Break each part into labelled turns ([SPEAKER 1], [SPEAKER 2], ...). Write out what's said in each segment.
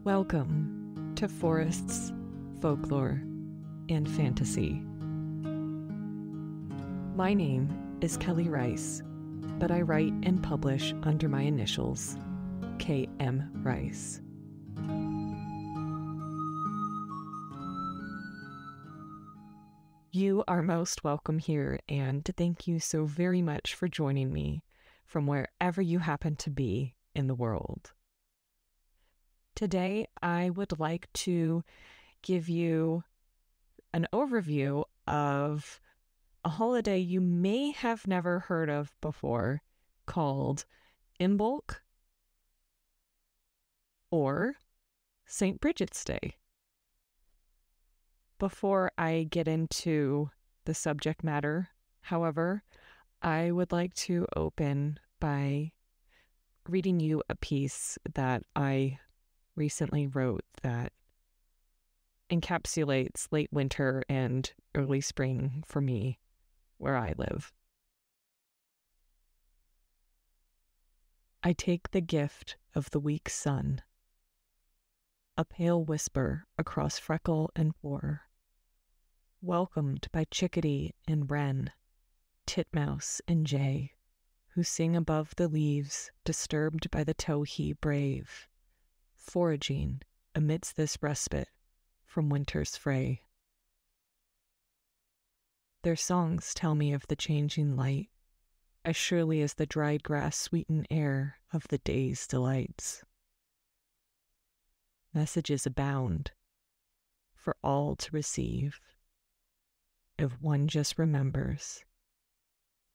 [SPEAKER 1] Welcome to Forests, Folklore, and Fantasy. My name is Kelly Rice, but I write and publish under my initials, K.M. Rice. You are most welcome here, and thank you so very much for joining me from wherever you happen to be in the world. Today, I would like to give you an overview of a holiday you may have never heard of before called Imbolc or St. Brigid's Day. Before I get into the subject matter, however, I would like to open by reading you a piece that I recently wrote that encapsulates late winter and early spring for me where I live. I take the gift of the weak sun, a pale whisper across freckle and pore, welcomed by chickadee and wren, titmouse and jay, who sing above the leaves, disturbed by the towhee brave, foraging amidst this respite from winter's fray. Their songs tell me of the changing light, as surely as the dried grass sweeten air of the day's delights. Messages abound for all to receive, if one just remembers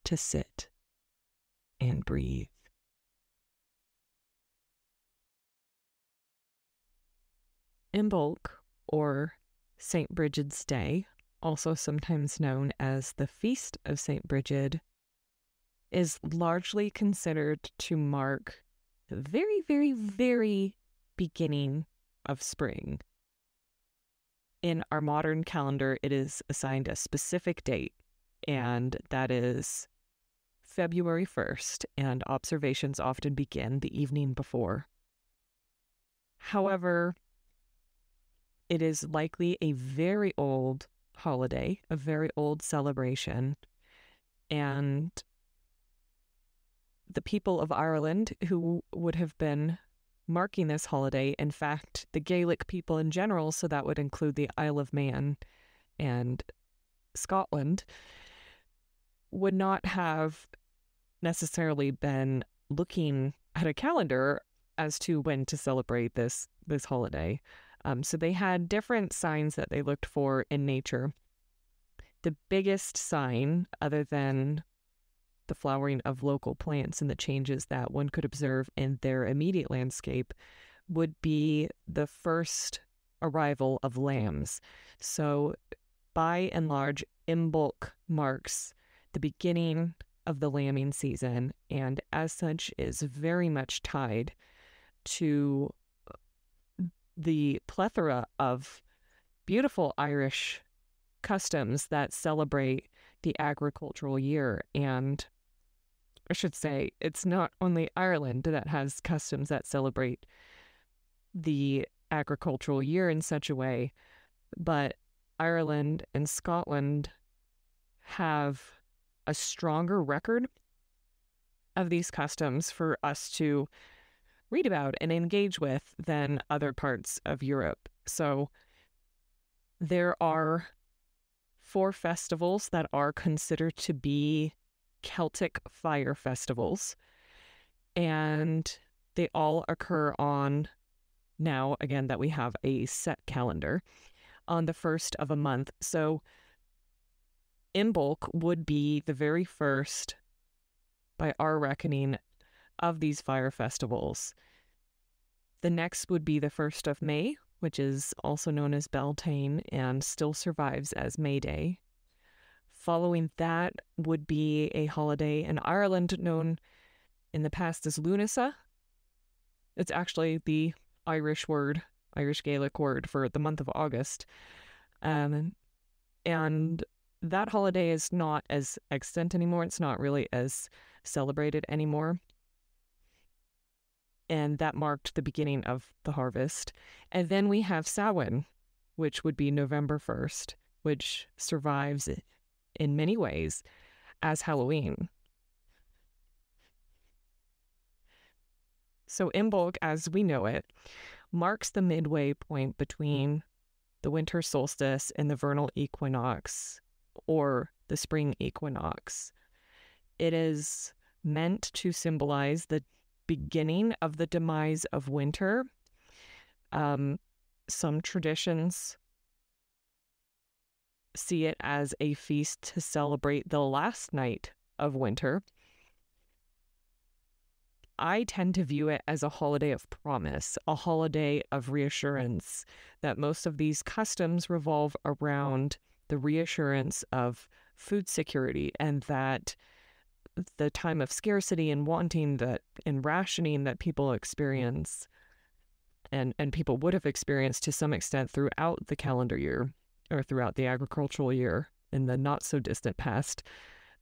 [SPEAKER 1] to sit and breathe. Imbolc, or St. Brigid's Day, also sometimes known as the Feast of St. Brigid, is largely considered to mark the very, very, very beginning of spring. In our modern calendar, it is assigned a specific date, and that is February 1st, and observations often begin the evening before. However, it is likely a very old holiday, a very old celebration, and the people of Ireland who would have been marking this holiday, in fact, the Gaelic people in general, so that would include the Isle of Man and Scotland, would not have necessarily been looking at a calendar as to when to celebrate this holiday. So they had different signs that they looked for in nature. The biggest sign, other than the flowering of local plants and the changes that one could observe in their immediate landscape, would be the first arrival of lambs. So by and large, Imbolc marks the beginning of the lambing season, and as such is very much tied to the plethora of beautiful Irish customs that celebrate the agricultural year. And I should say, it's not only Ireland that has customs that celebrate the agricultural year in such a way, but Ireland and Scotland have a stronger record of these customs for us to read about and engage with than other parts of Europe. So there are 4 festivals that are considered to be Celtic fire festivals, and they all occur on, now again that we have a set calendar, on the first of a month. So Imbolc would be the very first, by our reckoning, of these fire festivals. The next would be the 1st of May, which is also known as Beltane and still survives as May Day. Following that would be a holiday in Ireland known in the past as Lunasa. It's actually the Irish Gaelic word for the month of August. And that holiday is not as extant anymore. It's not really as celebrated anymore. and that marked the beginning of the harvest. And then we have Samhain, which would be November 1st, which survives in many ways as Halloween. So Imbolc, as we know it, marks the midway point between the winter solstice and the vernal equinox, or the spring equinox. It is meant to symbolize the beginning of the demise of winter. Some traditions see it as a feast to celebrate the last night of winter. I tend to view it as a holiday of promise, a holiday of reassurance, that most of these customs revolve around the reassurance of food security, and that the time of scarcity and wanting that and rationing that people experience and people would have experienced to some extent throughout the calendar year or throughout the agricultural year in the not so distant past.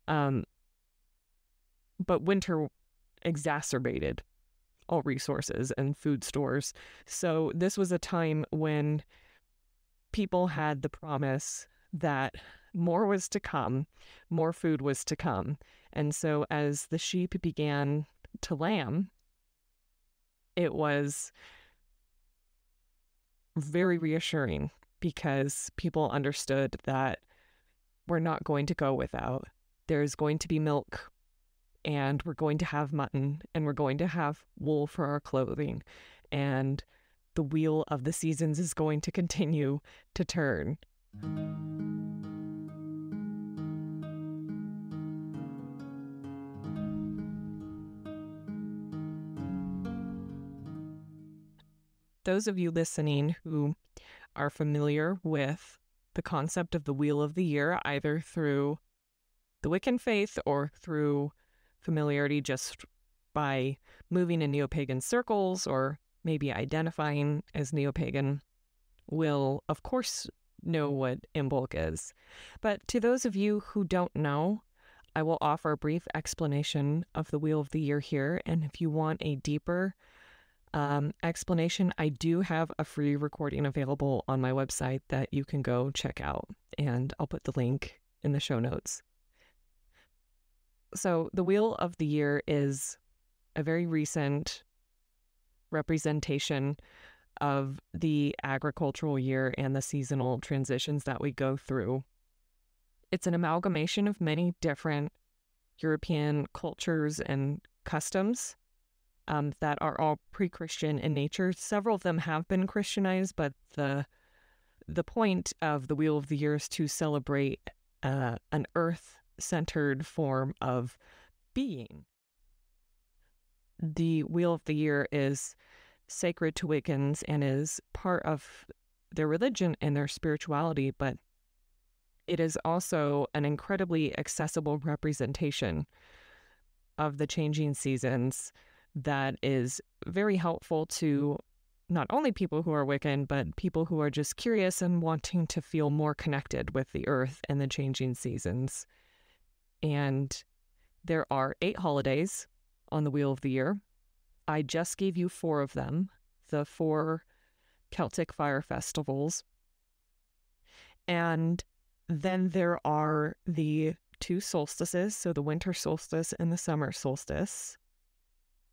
[SPEAKER 1] But winter exacerbated all resources and food stores. So this was a time when people had the promise that more was to come, more food was to come. And so as the sheep began to lamb, it was very reassuring because people understood that we're not going to go without. There's going to be milk, and we're going to have mutton, and we're going to have wool for our clothing, and the wheel of the seasons is going to continue to turn. Those of you listening who are familiar with the concept of the Wheel of the Year, either through the Wiccan faith or through familiarity just by moving in neo-pagan circles or maybe identifying as neo-pagan, will of course know what Imbolc is. But to those of you who don't know, I will offer a brief explanation of the Wheel of the Year here. And if you want a deeper explanation, I do have a free recording available on my website that you can go check out, and I'll put the link in the show notes. So the Wheel of the Year is a very recent representation of the agricultural year and the seasonal transitions that we go through. It's an amalgamation of many different European cultures and customs that are all pre-Christian in nature. Several of them have been Christianized, but the point of the Wheel of the Year is to celebrate an earth-centered form of being. The Wheel of the Year is sacred to Wiccans and is part of their religion and their spirituality, but it is also an incredibly accessible representation of the changing seasons that is very helpful to not only people who are Wiccan, but people who are just curious and wanting to feel more connected with the earth and the changing seasons. And there are 8 holidays on the Wheel of the Year. I just gave you 4 of them, the 4 Celtic fire festivals. And then there are the 2 solstices, so the winter solstice and the summer solstice,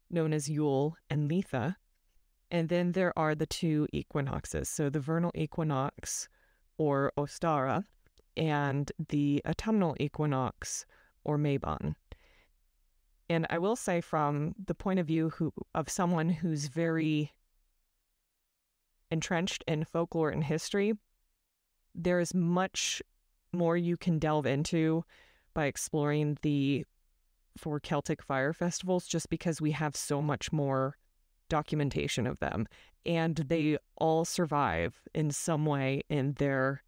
[SPEAKER 1] known as Yule and Litha. And then there are the 2 equinoxes, so the vernal equinox, or Ostara, and the autumnal equinox, or Mabon. And I will say, from the point of view of someone who's very entrenched in folklore and history, there is much more you can delve into by exploring the 4 Celtic fire festivals, just because we have so much more documentation of them, and they all survive in some way in their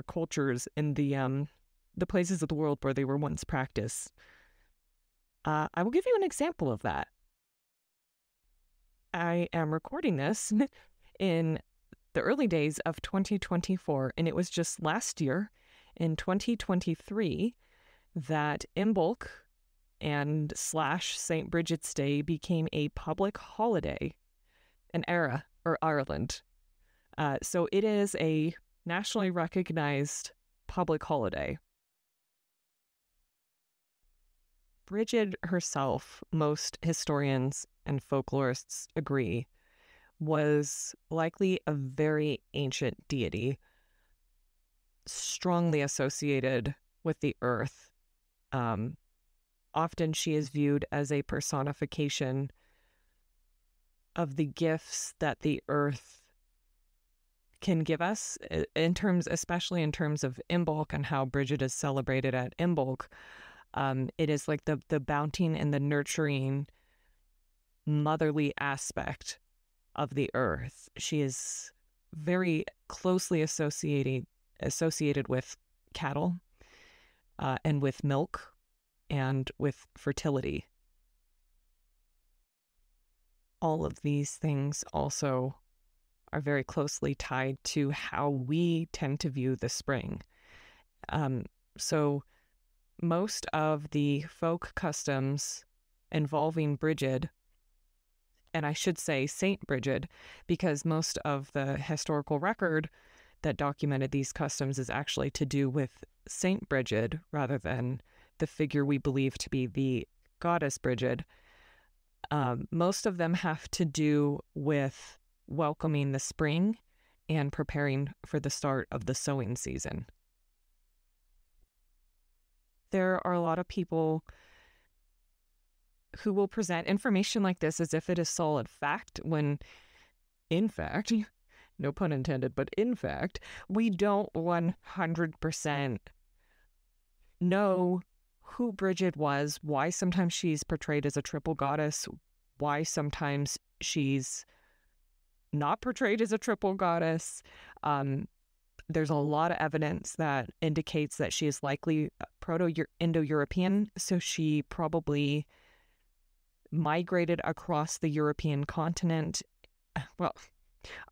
[SPEAKER 1] cultures, in the places of the world where they were once practiced. I will give you an example of that. I am recording this in the early days of 2024, and it was just last year in 2023 that Imbolc and slash St. Brigid's Day became a public holiday in Era or Ireland. So it is a nationally recognized public holiday. Brigid herself, most historians and folklorists agree, was likely a very ancient deity, strongly associated with the earth. Often she is viewed as a personification of the gifts that the earth can give us, especially in terms of Imbolc and how Brigid is celebrated at Imbolc. It is like the bountying and the nurturing motherly aspect of the earth. She is very closely associated with cattle and with milk and with fertility. All of these things also are very closely tied to how we tend to view the spring. So most of the folk customs involving Brigid, and I should say Saint Brigid, because most of the historical record that documented these customs is actually to do with Saint Brigid rather than the figure we believe to be the goddess Brigid. Most of them have to do with welcoming the spring and preparing for the start of the sowing season. There are a lot of people who will present information like this as if it is solid fact, when in fact, no pun intended, but in fact, we don't 100% know who Brigid was, why sometimes she's portrayed as a triple goddess, why sometimes she's not portrayed as a triple goddess. There's a lot of evidence that indicates that she is likely Proto-Indo-European, so she probably migrated across the European continent. Well,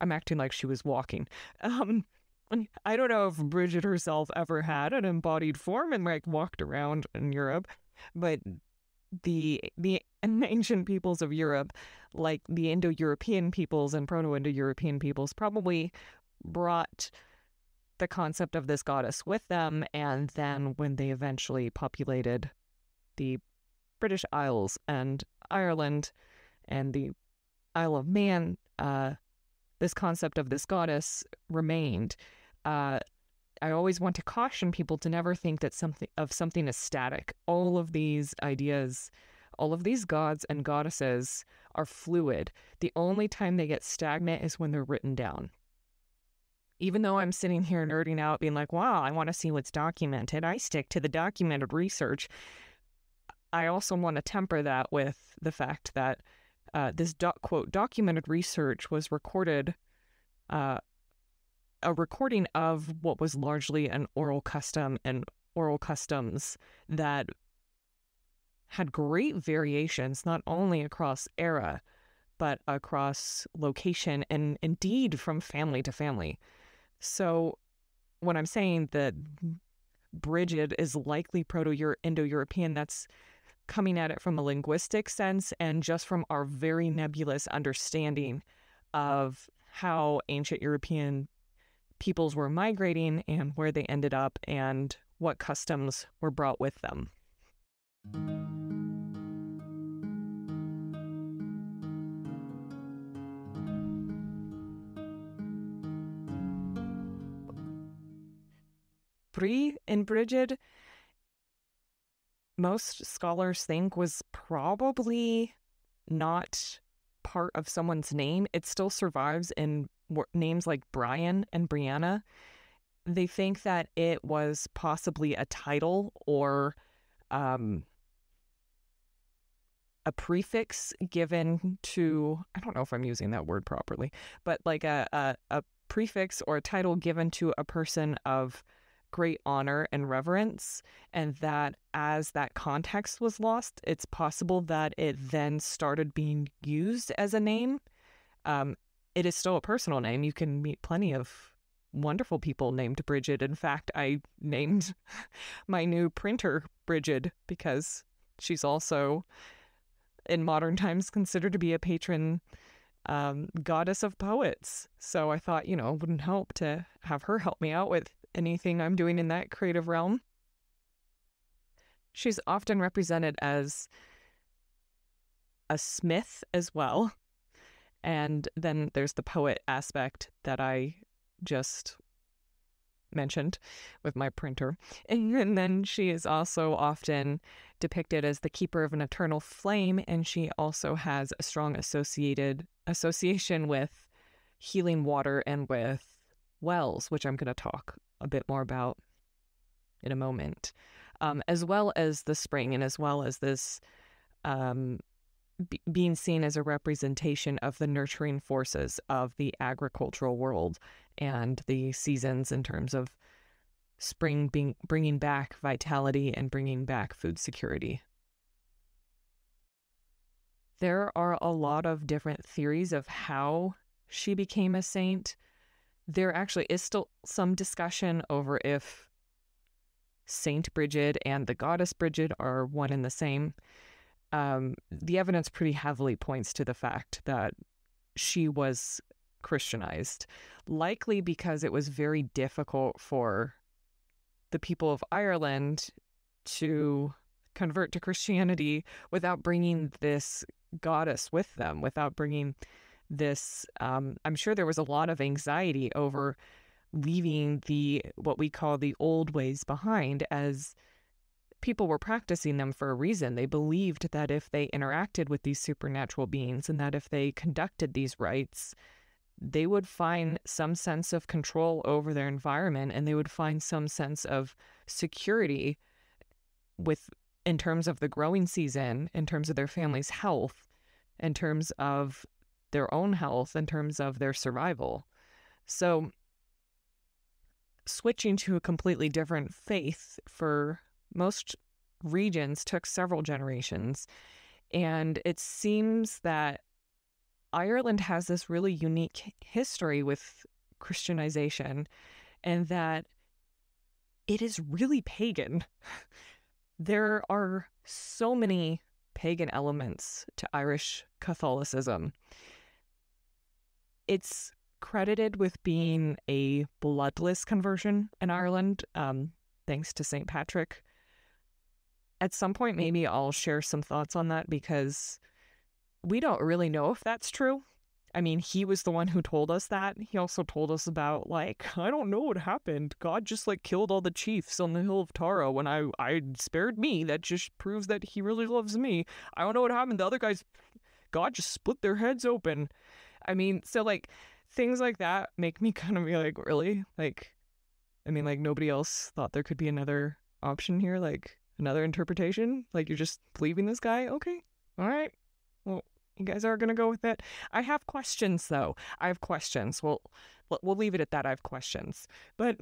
[SPEAKER 1] I'm acting like she was walking. I don't know if Brigid herself ever had an embodied form and walked around in Europe, but the ancient peoples of Europe, like the Indo-European peoples and Proto-Indo-European peoples, probably brought the concept of this goddess with them, and then when they eventually populated the British Isles and Ireland and the Isle of Man, this concept of this goddess remained. I always want to caution people to never think that something is static. All of these ideas, all of these gods and goddesses are fluid. The only time they get stagnant is when they're written down. Even though I'm sitting here nerding out, being like, wow, I want to see what's documented, I stick to the documented research. I also want to temper that with the fact that this quote documented research was recorded, a recording of what was largely an oral custom and oral customs that had great variations, not only across era, but across location and indeed from family to family. So when I'm saying that Brigid is likely Proto-Indo-European, that's coming at it from a linguistic sense and just from our very nebulous understanding of how ancient European peoples were migrating and where they ended up and what customs were brought with them. Bri in Brigid, most scholars think was probably not part of someone's name. It still survives in names like Brian and Brianna. They think that it was possibly a title or a prefix given to, I don't know if I'm using that word properly, but like a prefix or a title given to a person of great honor and reverence, and that as that context was lost, it's possible that it then started being used as a name. It is still a personal name. You can meet plenty of wonderful people named Brigid. In fact, I named my new printer Brigid because She's also, in modern times, considered to be a patron goddess of poets. So I thought, it wouldn't help to have her help me out with anything I'm doing in that creative realm. She's often represented as a smith as well. And then there's the poet aspect that I just mentioned with my printer. And then she is also often depicted as the keeper of an eternal flame, and she also has a strong association with healing water and with wells, which I'm going to talk a bit more about in a moment, as well as the spring, and as well as this being seen as a representation of the nurturing forces of the agricultural world and the seasons in terms of spring bringing back vitality and bringing back food security. There are a lot of different theories of how she became a saint. There actually is still some discussion over if Saint Brigid and the goddess Brigid are one and the same. The evidence pretty heavily points to the fact that she was Christianized, likely because it was very difficult for the people of Ireland to convert to Christianity without bringing this goddess with them, without bringing this, I'm sure there was a lot of anxiety over leaving what we call the old ways behind, as people were practicing them for a reason. They believed that if they interacted with these supernatural beings and that if they conducted these rites, they would find some sense of control over their environment, and they would find some sense of security in terms of the growing season, in terms of their family's health, in terms of their own health, in terms of their survival. So switching to a completely different faith for most regions took several generations. And it seems that Ireland has this really unique history with Christianization, and that it is really pagan. There are so many pagan elements to Irish Catholicism. It's credited with being a bloodless conversion in Ireland, thanks to St. Patrick. At some point, maybe I'll share some thoughts on that, because we don't really know if that's true. I mean, he was the one who told us that. He also told us about, I don't know what happened. God just, killed all the chiefs on the hill of Tara when I spared me. That just proves that he really loves me. I don't know what happened. The other guys, God just split their heads open. I mean, so, things like that make me kind of be really? Nobody else thought there could be another option here, another interpretation? You're just believing this guy? Okay. All right. Well, you guys are going to go with it. I have questions, though. I have questions. Well, we'll leave it at that. I have questions. But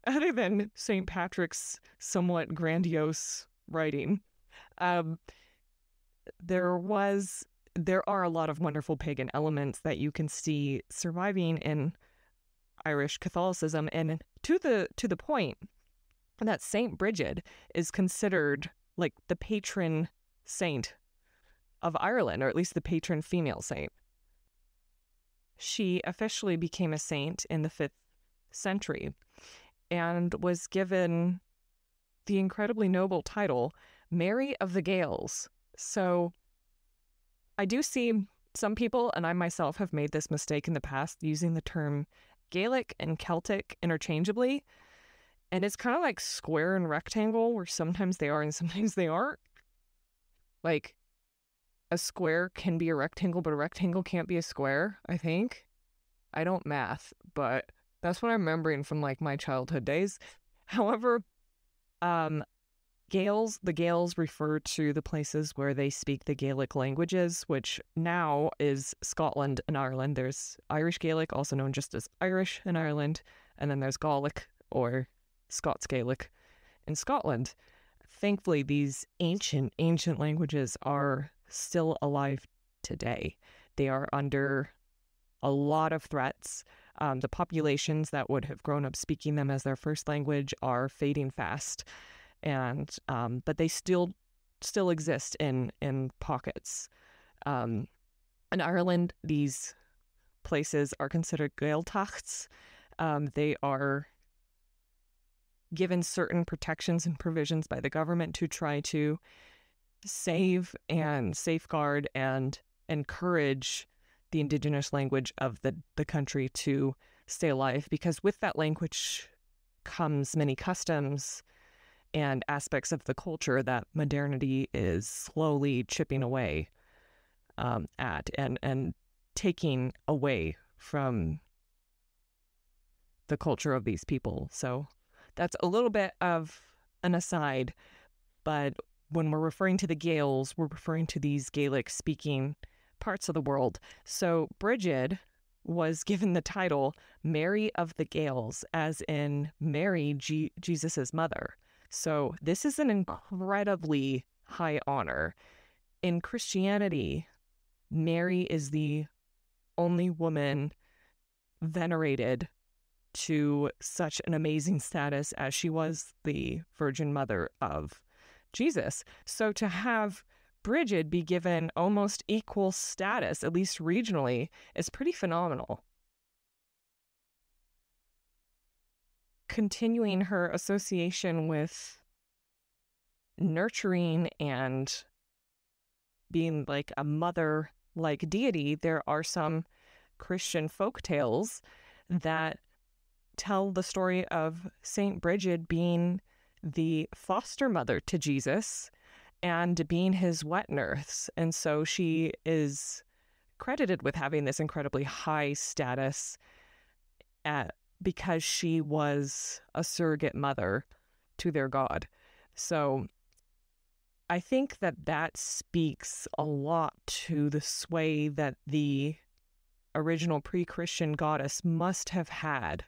[SPEAKER 1] other than St. Patrick's somewhat grandiose writing, there are a lot of wonderful pagan elements that you can see surviving in Irish Catholicism, and to the point that Saint Brigid is considered the patron saint of Ireland, or at least the patron female saint. She officially became a saint in the 5th century and was given the incredibly noble title Mary of the Gaels. So I do see some people, and I myself have made this mistake in the past, using the term Gaelic and Celtic interchangeably. And it's kind of like square and rectangle, where sometimes they are and sometimes they aren't. A square can be a rectangle, but a rectangle can't be a square, I think. I don't math, but that's what I'm remembering from my childhood days. However, the Gaels refer to the places where they speak the Gaelic languages, which now is Scotland and Ireland. There's Irish Gaelic, also known just as Irish in Ireland, and then there's Gaelic, or Scots Gaelic, in Scotland. Thankfully, these ancient languages are still alive today. They are under a lot of threats. The populations that would have grown up speaking them as their first language are fading fast. And but they still still exist in pockets. In Ireland, these places are considered Gaeltachts. They are given certain protections and provisions by the government to try to save and safeguard and encourage the indigenous language of the country to stay alive, because with that language comes many customs and aspects of the culture that modernity is slowly chipping away at and taking away from the culture of these people. So that's a little bit of an aside, but when we're referring to the Gaels, we're referring to these Gaelic-speaking parts of the world. So Brigid was given the title Mary of the Gaels, as in Mary, Jesus's mother. So this is an incredibly high honor. In Christianity, Mary is the only woman venerated to such an amazing status as she was the Virgin Mother of Jesus. So to have Brigid be given almost equal status, at least regionally, is pretty phenomenal. Continuing her association with nurturing and being like a mother-like deity, there are some Christian folk tales that tell the story of Saint Brigid being the foster mother to Jesus and being his wet nurse. And so she is credited with having this incredibly high status because she was a surrogate mother to their god. So I think that speaks a lot to the sway that the original pre-Christian goddess must have had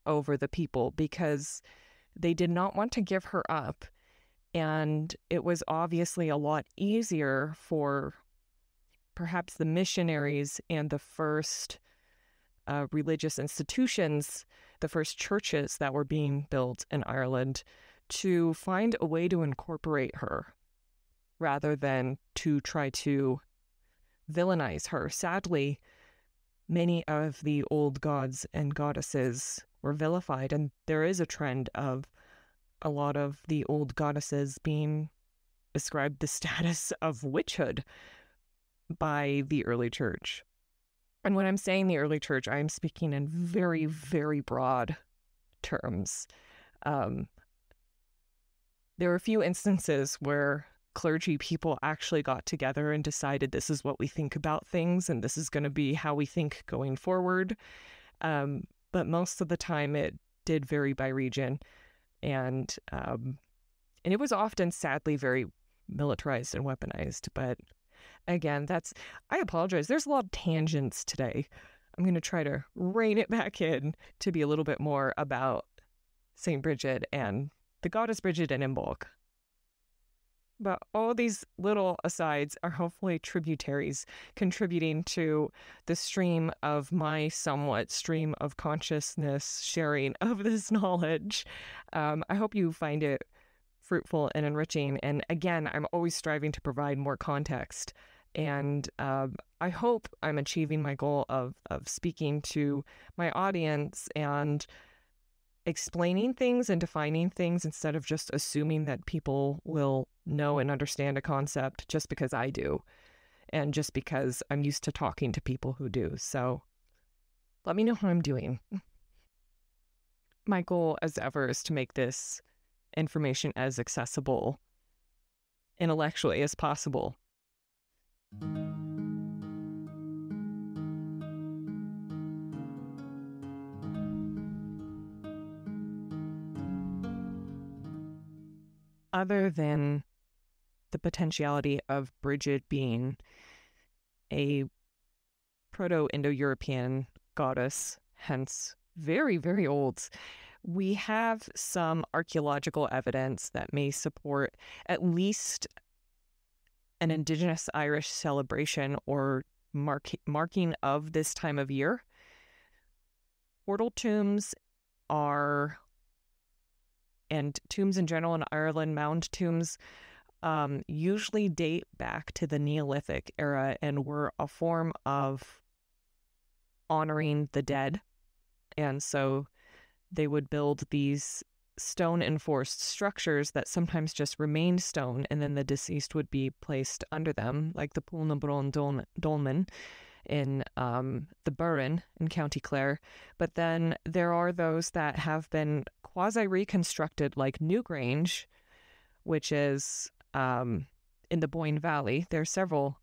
[SPEAKER 1] over the people, because they did not want to give her up. And it was obviously a lot easier for perhaps the missionaries and the first religious institutions, the first churches that were being built in Ireland, to find a way to incorporate her rather than to try to villainize her. Sadly, many of the old gods and goddesses were vilified, and there is a trend of a lot of the old goddesses being ascribed the status of witchhood by the early church. And when I'm saying the early church, I'm speaking in very, very broad terms. There were a few instances where clergy people actually got together and decided this is what we think about things and this is going to be how we think going forward. But most of the time it did vary by region. And it was often, sadly, very militarized and weaponized. But again, I apologize. There's a lot of tangents today. I'm going to try to rein it back in to be a little bit more about St. Brigid and the goddess Brigid and Imbolc. But all these little asides are hopefully tributaries contributing to the stream of my somewhat stream of consciousness sharing of this knowledge. I hope you find it fruitful and enriching. And again, I'm always striving to provide more context. And I hope I'm achieving my goal of speaking to my audience and explaining things and defining things instead of just assuming that people will know and understand a concept just because I do and just because I'm used to talking to people who do. So let me know how I'm doing. My goal, as ever, is to make this information as accessible intellectually as possible. Other than the potentiality of Brigid being a Proto-Indo-European goddess, hence very, very old, we have some archaeological evidence that may support at least an Indigenous Irish celebration or marking of this time of year. Portal tombs and tombs in general in Ireland, mound tombs, usually date back to the Neolithic era and were a form of honoring the dead. And so they would build these stone-enforced structures that sometimes just remained stone, and then the deceased would be placed under them, like the Pulnabron Dolmen in the Burren in County Clare. But then there are those that have been quasi-reconstructed, like Newgrange, which is in the Boyne Valley. There are several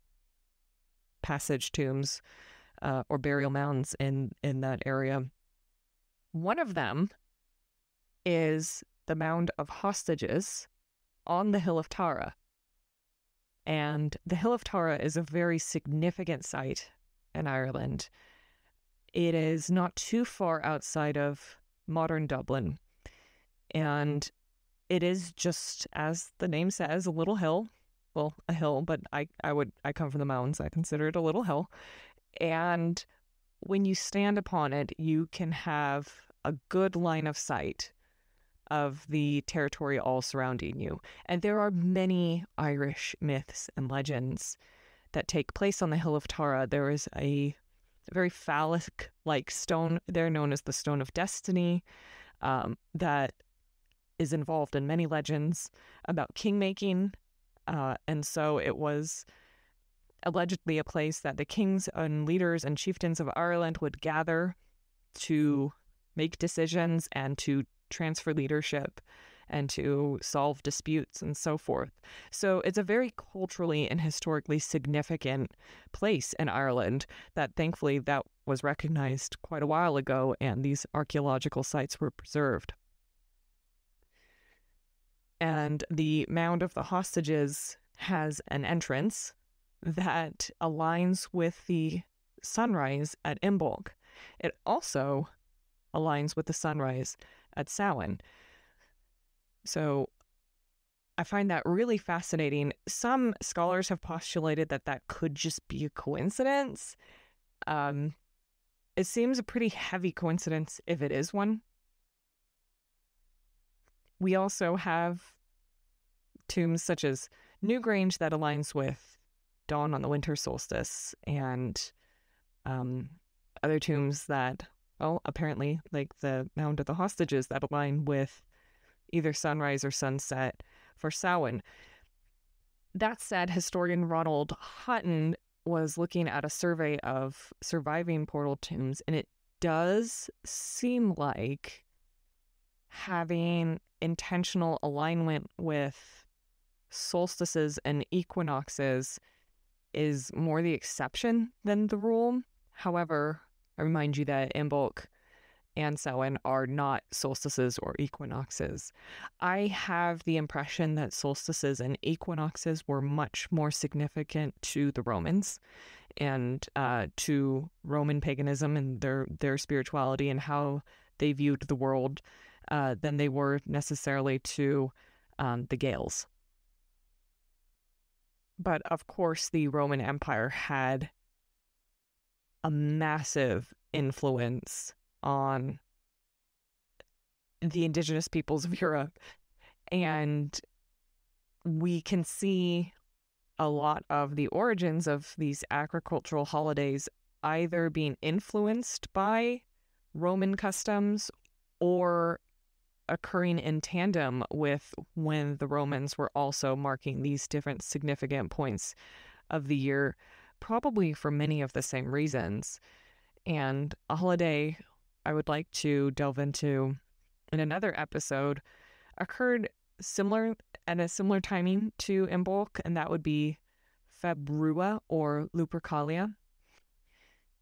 [SPEAKER 1] passage tombs or burial mounds in that area. One of them is the Mound of Hostages on the Hill of Tara. And the Hill of Tara is a very significant site in Ireland. It is not too far outside of modern Dublin. And it is just, as the name says, a little hill. Well, a hill, but I come from the mountains. I consider it a little hill. And when you stand upon it, you can have a good line of sight of the territory all surrounding you. And there are many Irish myths and legends that take place on the Hill of Tara. There is a very phallic-like stone there known as the Stone of Destiny that is involved in many legends about king-making. And so it was allegedly a place that the kings and leaders and chieftains of Ireland would gather to make decisions and to transfer leadership and to solve disputes and so forth. So it's a very culturally and historically significant place in Ireland that thankfully that was recognized quite a while ago, and these archaeological sites were preserved. And the Mound of the Hostages has an entrance that aligns with the sunrise at Imbolc. It also aligns with the sunrise at Samhain. So I find that really fascinating. Some scholars have postulated that that could just be a coincidence. It seems a pretty heavy coincidence if it is one. We also have tombs such as Newgrange that aligns with dawn on the winter solstice, and other tombs that, well, apparently, like the Mound of the Hostages, that align with either sunrise or sunset for Samhain. That said, historian Ronald Hutton was looking at a survey of surviving portal tombs, and it does seem like having intentional alignment with solstices and equinoxes is more the exception than the rule. However, I remind you that Imbolc and Samhain are not solstices or equinoxes. I have the impression that solstices and equinoxes were much more significant to the Romans and to Roman paganism and their spirituality and how they viewed the world than they were necessarily to the Gaels. But of course, the Roman Empire had a massive influence on the indigenous peoples of Europe. And we can see a lot of the origins of these agricultural holidays either being influenced by Roman customs or occurring in tandem with when the Romans were also marking these different significant points of the year, probably for many of the same reasons. And a holiday I would like to delve into in another episode occurred at a similar timing to Imbolc, and that would be Februa or Lupercalia.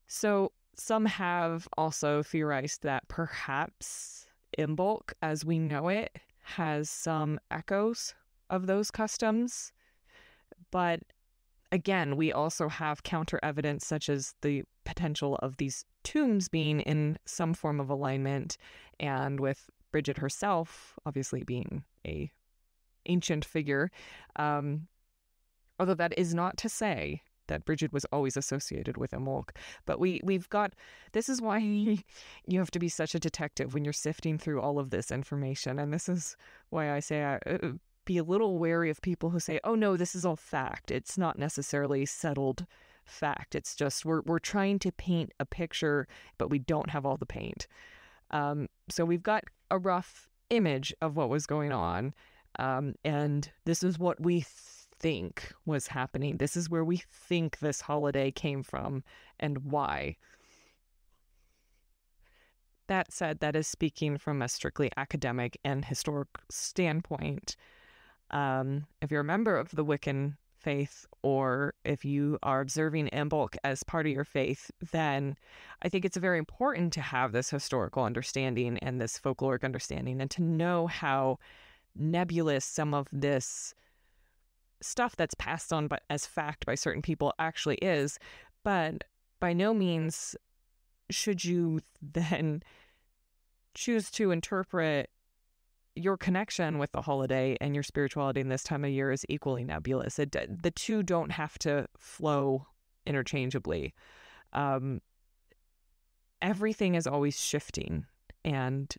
[SPEAKER 1] So some have also theorized that perhaps Imbolc, as we know it, has some echoes of those customs. But again, we also have counter evidence such as the potential of these tombs being in some form of alignment, and with Brigid herself obviously being a ancient figure. Although that is not to say that Brigid was always associated with Imbolc. But we've got, this is why you have to be such a detective when you're sifting through all of this information. And this is why I say be a little wary of people who say, oh no, this is all fact. It's not necessarily settled fact. It's just we're trying to paint a picture, but we don't have all the paint. So we've got a rough image of what was going on. And this is what we think was happening. This is where we think this holiday came from and why. That said, that is speaking from a strictly academic and historic standpoint. If you're a member of the Wiccan faith, or if you are observing Imbolc as part of your faith, then I think it's very important to have this historical understanding and this folkloric understanding, and to know how nebulous some of this stuff that's passed on as fact by certain people actually is. But by no means should you then choose to interpret your connection with the holiday and your spirituality in this time of year is equally nebulous. The two don't have to flow interchangeably. Everything is always shifting, and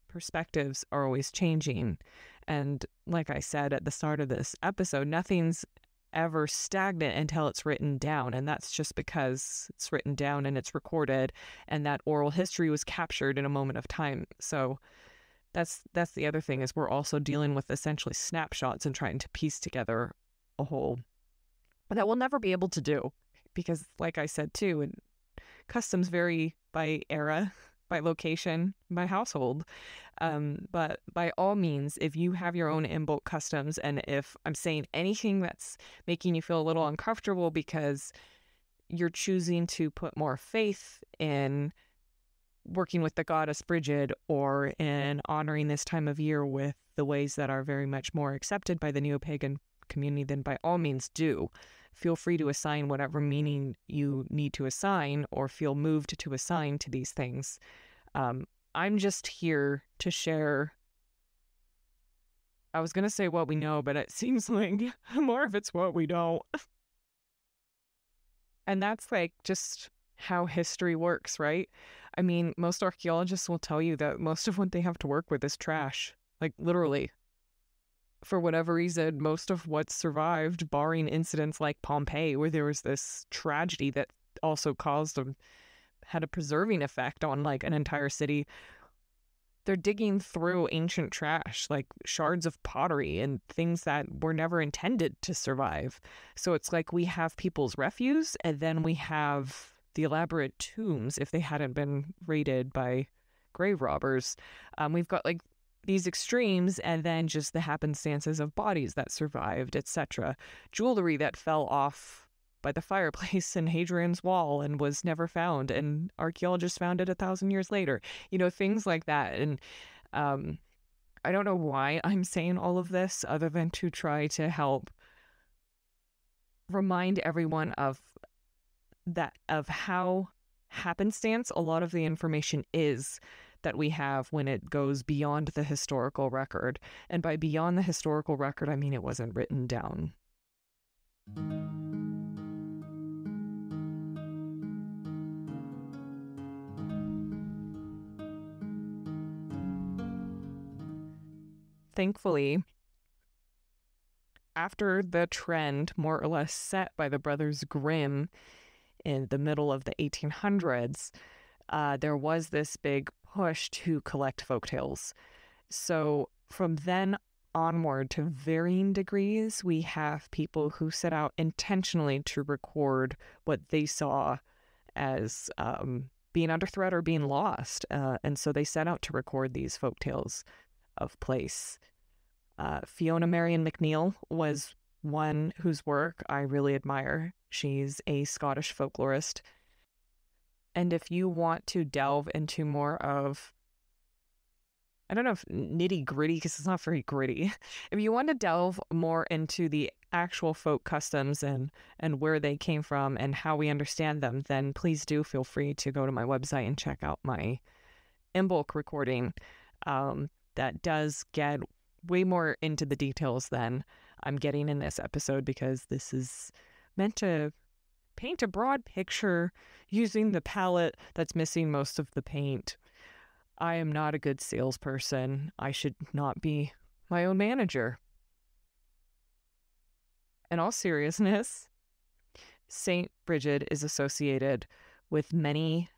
[SPEAKER 1] perspectives are always changing. And like I said at the start of this episode, nothing's ever stagnant until it's written down. And that's just because it's written down and it's recorded, and that oral history was captured in a moment of time. So that's the other thing, is we're also dealing with essentially snapshots and trying to piece together a whole. But that we'll never be able to do, because like I said too, and customs vary by era, by location, by household. But by all means, if you have your own Imbolc customs, and if I'm saying anything that's making you feel a little uncomfortable because you're choosing to put more faith in working with the goddess Brigid, or in honoring this time of year with the ways that are very much more accepted by the neo-pagan community, then by all means do. Feel free to assign whatever meaning you need to assign, or feel moved to assign to these things. I'm just here to share, I was going to say what we know, but it seems like more of it's what we don't. And that's like just how history works, right? I mean, most archaeologists will tell you that most of what they have to work with is trash, like literally. For whatever reason, most of what's survived, barring incidents like Pompeii, where there was this tragedy that also had a preserving effect on like an entire city, they're digging through ancient trash, like shards of pottery and things that were never intended to survive. So it's like we have people's refuse, and then we have the elaborate tombs if they hadn't been raided by grave robbers. We've got like these extremes, and then just the happenstances of bodies that survived, etc. Jewelry that fell off by the fireplace in Hadrian's Wall and was never found, and archaeologists found it 1,000 years later. You know, things like that. And I don't know why I'm saying all of this, other than to try to help remind everyone of how happenstance a lot of the information is that we have when it goes beyond the historical record. And by beyond the historical record, I mean it wasn't written down. Thankfully, after the trend more or less set by the Brothers Grimm in the middle of the 1800s, there was this big push to collect folktales. So from then onward, to varying degrees, we have people who set out intentionally to record what they saw as being under threat or being lost. And so they set out to record these folktales of place. Fiona Marion McNeill was one whose work I really admire. She's a Scottish folklorist. And if you want to delve into more of, I don't know if nitty gritty, because it's not very gritty. If you want to delve more into the actual folk customs and where they came from and how we understand them, then please do feel free to go to my website and check out my Imbolc recording. That does get way more into the details than I'm getting in this episode, because this is meant to paint a broad picture using the palette that's missing most of the paint. I am not a good salesperson. I should not be my own manager. In all seriousness, St. Brigid is associated with many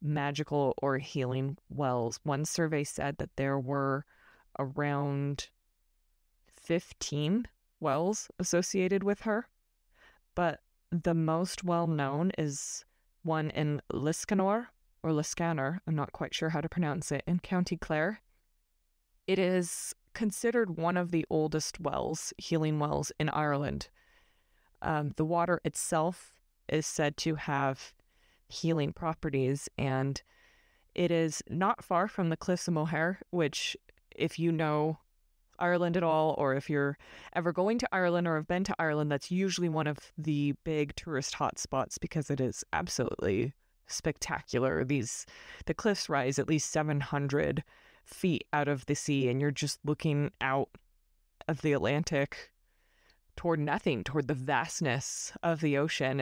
[SPEAKER 1] magical or healing wells. One survey said that there were around 15 wells associated with her, but the most well known is one in Liscanor or Liscanor, I'm not quite sure how to pronounce it, in County Clare. It is considered one of the oldest wells, healing wells in Ireland. The water itself is said to have healing properties, and it is not far from the Cliffs of Moher, which, if you know Ireland at all, or if you're ever going to Ireland or have been to Ireland, that's usually one of the big tourist hotspots because it is absolutely spectacular. The cliffs rise at least 700 feet out of the sea, and you're just looking out of the Atlantic toward nothing, toward the vastness of the ocean.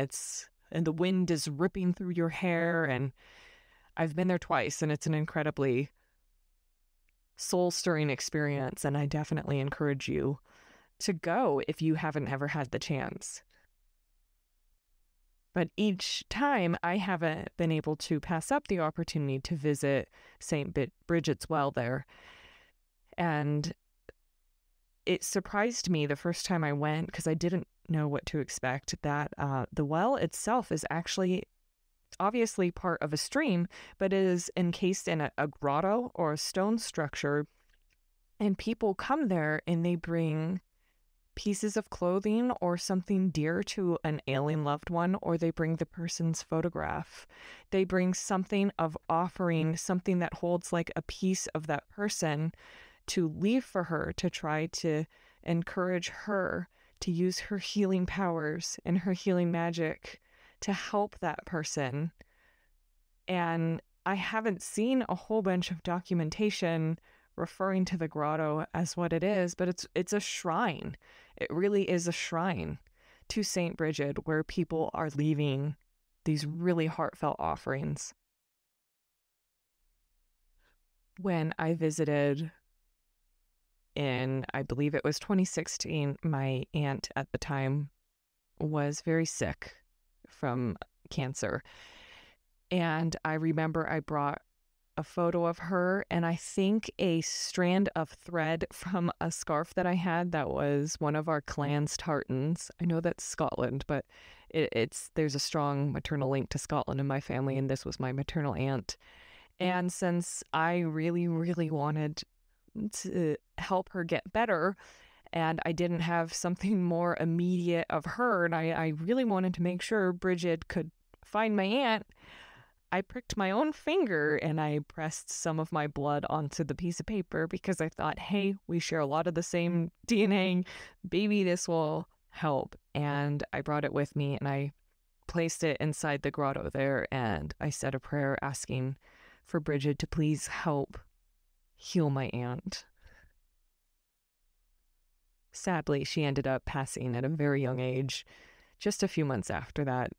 [SPEAKER 1] And the wind is ripping through your hair, and I've been there twice, and it's an incredibly soul-stirring experience, and I definitely encourage you to go if you haven't ever had the chance. But each time I haven't been able to pass up the opportunity to visit St. Brigid's Well there. And it surprised me the first time I went, because I didn't know what to expect, that the well itself is actually obviously part of a stream, but it is encased in a grotto or a stone structure. And people come there and they bring pieces of clothing or something dear to an ailing loved one, or they bring the person's photograph. They bring something of offering, something that holds like a piece of that person to leave for her, to try to encourage her to use her healing powers and her healing magic to help that person. And I haven't seen a whole bunch of documentation referring to the grotto as what it is, but it's a shrine. It really is a shrine to St. Brigid where people are leaving these really heartfelt offerings. When I visited in, I believe it was 2016, my aunt at the time was very sick from cancer. And I remember I brought a photo of her and I think a strand of thread from a scarf that I had that was one of our clan's tartans. I know that's Scotland, but there's a strong maternal link to Scotland in my family, and this was my maternal aunt. And since I really, really wanted to help her get better, and I didn't have something more immediate of her, and I really wanted to make sure Brigid could find my aunt, I pricked my own finger and I pressed some of my blood onto the piece of paper because I thought, hey, we share a lot of the same DNA. Maybe this will help. And I brought it with me and I placed it inside the grotto there, and I said a prayer asking for Brigid to please help heal my aunt. Sadly, she ended up passing at a very young age, just a few months after that.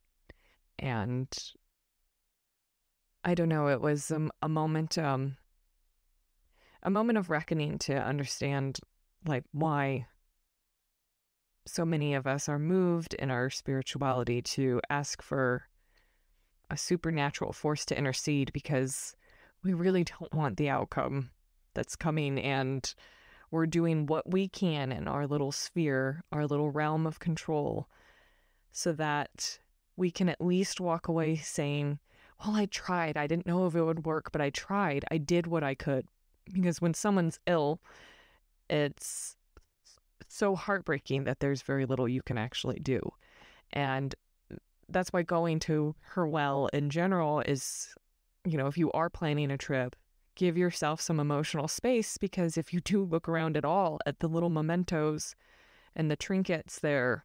[SPEAKER 1] And I don't know, it was a moment of reckoning to understand like why so many of us are moved in our spirituality to ask for a supernatural force to intercede, because we really don't want the outcome that's coming, and we're doing what we can in our little sphere, our little realm of control, so that we can at least walk away saying, well, I tried. I didn't know if it would work, but I tried. I did what I could. Because when someone's ill, it's so heartbreaking that there's very little you can actually do. And that's why going to her well in general is, if you are planning a trip, give yourself some emotional space, because if you do look around at all at the little mementos and the trinkets there,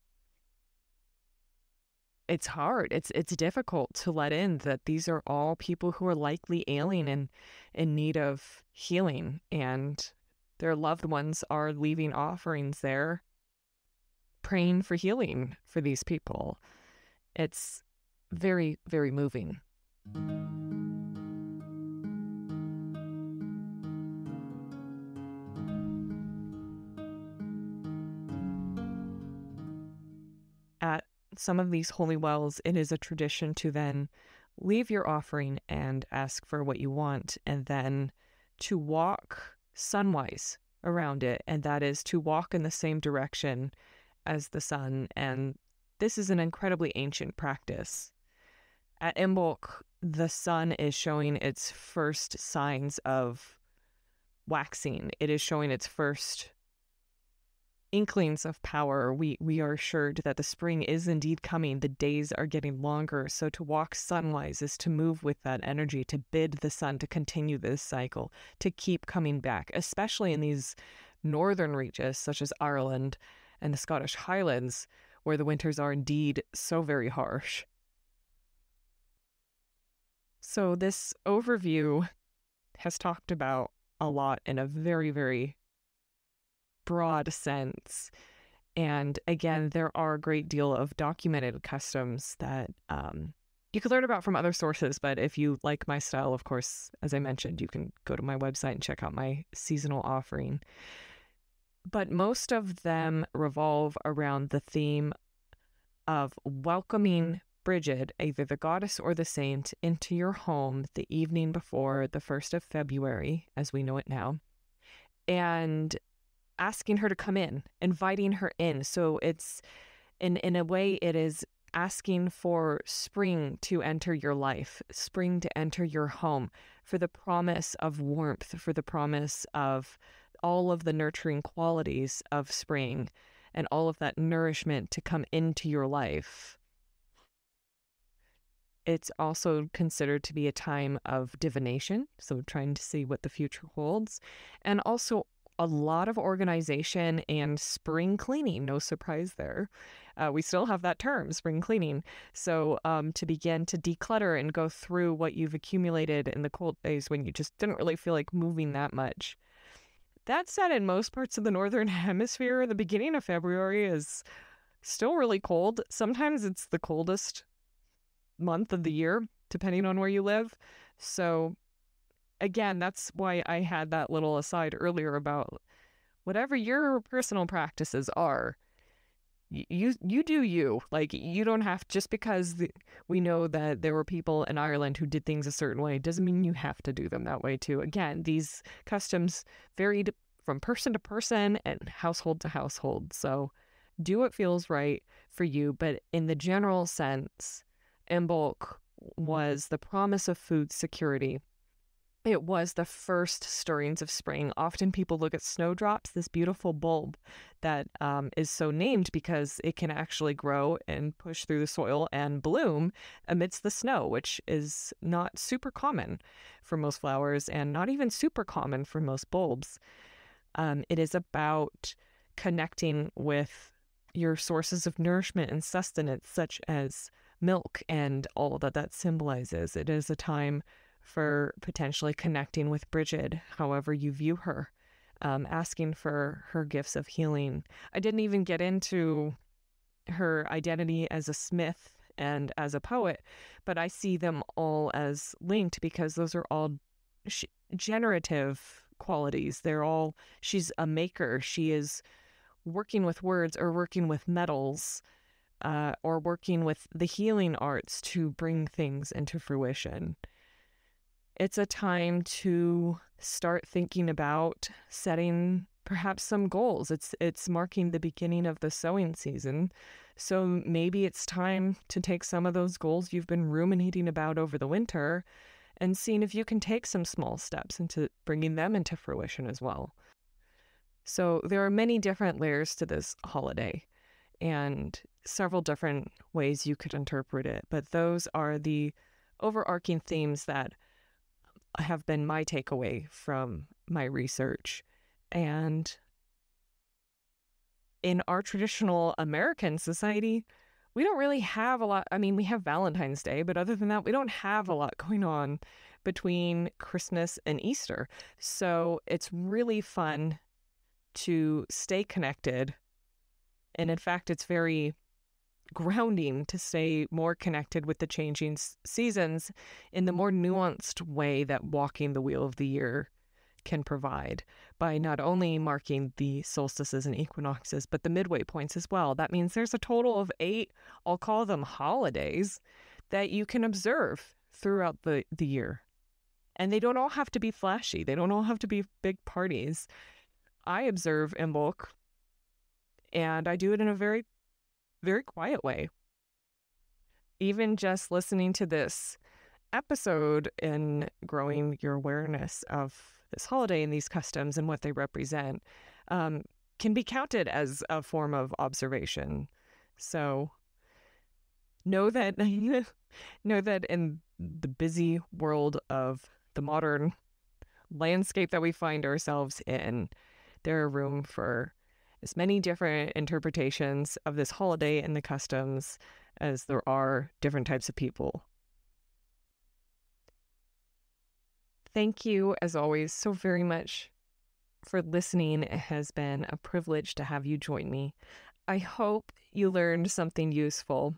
[SPEAKER 1] it's hard. It's difficult to let in that these are all people who are likely ailing and in need of healing, and their loved ones are leaving offerings there, praying for healing for these people. It's very, very moving. some of these holy wells, it is a tradition to then leave your offering and ask for what you want, and then to walk sunwise around it, and that is to walk in the same direction as the sun. And this is an incredibly ancient practice. At Imbolc, the sun is showing its first signs of waxing. It is showing its first inklings of power. We are assured that the spring is indeed coming. The days are getting longer. So to walk sunwise is to move with that energy, to bid the sun to continue this cycle, to keep coming back, especially in these northern reaches such as Ireland and the Scottish Highlands, where the winters are indeed so very harsh. So this overview has talked about a lot in a very, very broad sense. And again, there are a great deal of documented customs that you can learn about from other sources. But if you like my style, of course, as I mentioned, you can go to my website and check out my seasonal offering. But most of them revolve around the theme of welcoming Brigid, either the goddess or the saint, into your home the evening before the 1st of February, as we know it now, and asking her to come in, inviting her in. So it's, in a way, it is asking for spring to enter your life, spring to enter your home, for the promise of warmth, for the promise of all of the nurturing qualities of spring and all of that nourishment to come into your life. It's also considered to be a time of divination, so trying to see what the future holds, and also a lot of organization and spring cleaning. No surprise there. We still have that term, spring cleaning. So to begin to declutter and go through what you've accumulated in the cold days when you just didn't really feel like moving that much. That said, in most parts of the Northern Hemisphere, the beginning of February is still really cold. Sometimes it's the coldest month of the year, depending on where you live. So again, that's why I had that little aside earlier about whatever your personal practices are, you do you. Like, you don't have, just because we know that there were people in Ireland who did things a certain way, doesn't mean you have to do them that way too. Again, these customs varied from person to person and household to household. So do what feels right for you. But in the general sense, Imbolc was the promise of food security. It was the first stirrings of spring. Often people look at snowdrops, this beautiful bulb that is so named because it can actually grow and push through the soil and bloom amidst the snow, which is not super common for most flowers and not even super common for most bulbs. It is about connecting with your sources of nourishment and sustenance, such as milk and all that symbolizes. It is a time for potentially connecting with Brigid, however you view her, asking for her gifts of healing. I didn't even get into her identity as a smith and as a poet, but I see them all as linked because those are all generative qualities. She's a maker. She is working with words or working with metals, or working with the healing arts to bring things into fruition. It's a time to start thinking about setting perhaps some goals. It's marking the beginning of the sowing season. So maybe it's time to take some of those goals you've been ruminating about over the winter and seeing if you can take some small steps into bringing them into fruition as well. So there are many different layers to this holiday and several different ways you could interpret it, but those are the overarching themes that have been my takeaway from my research. And in our traditional American society, we don't really have a lot. I mean, we have Valentine's Day, but other than that, we don't have a lot going on between Christmas and Easter. So it's really fun to stay connected. And in fact, it's very grounding to stay more connected with the changing seasons in the more nuanced way that walking the wheel of the year can provide. by not only marking the solstices and equinoxes, but the midway points as well. That means there's a total of 8, I'll call them holidays, that you can observe throughout the year. And they don't all have to be flashy. They don't all have to be big parties. I observe Imbolc, and I do it in a very, very quiet way. Even just listening to this episode and growing your awareness of this holiday and these customs and what they represent can be counted as a form of observation. So know that know that in the busy world of the modern landscape that we find ourselves in, there are room for as many different interpretations of this holiday and the customs as there are different types of people. Thank you, as always, so very much for listening. It has been a privilege to have you join me. I hope you learned something useful.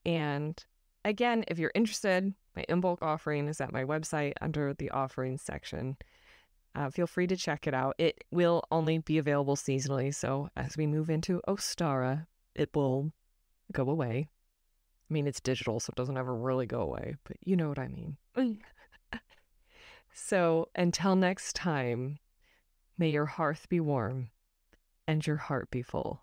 [SPEAKER 1] And again, if you're interested, my Imbolc offering is at my website under the offerings section. Feel free to check it out. It will only be available seasonally, so as we move into Ostara, it will go away. I mean, it's digital, so it doesn't ever really go away, but you know what I mean. So until next time, may your hearth be warm and your heart be full.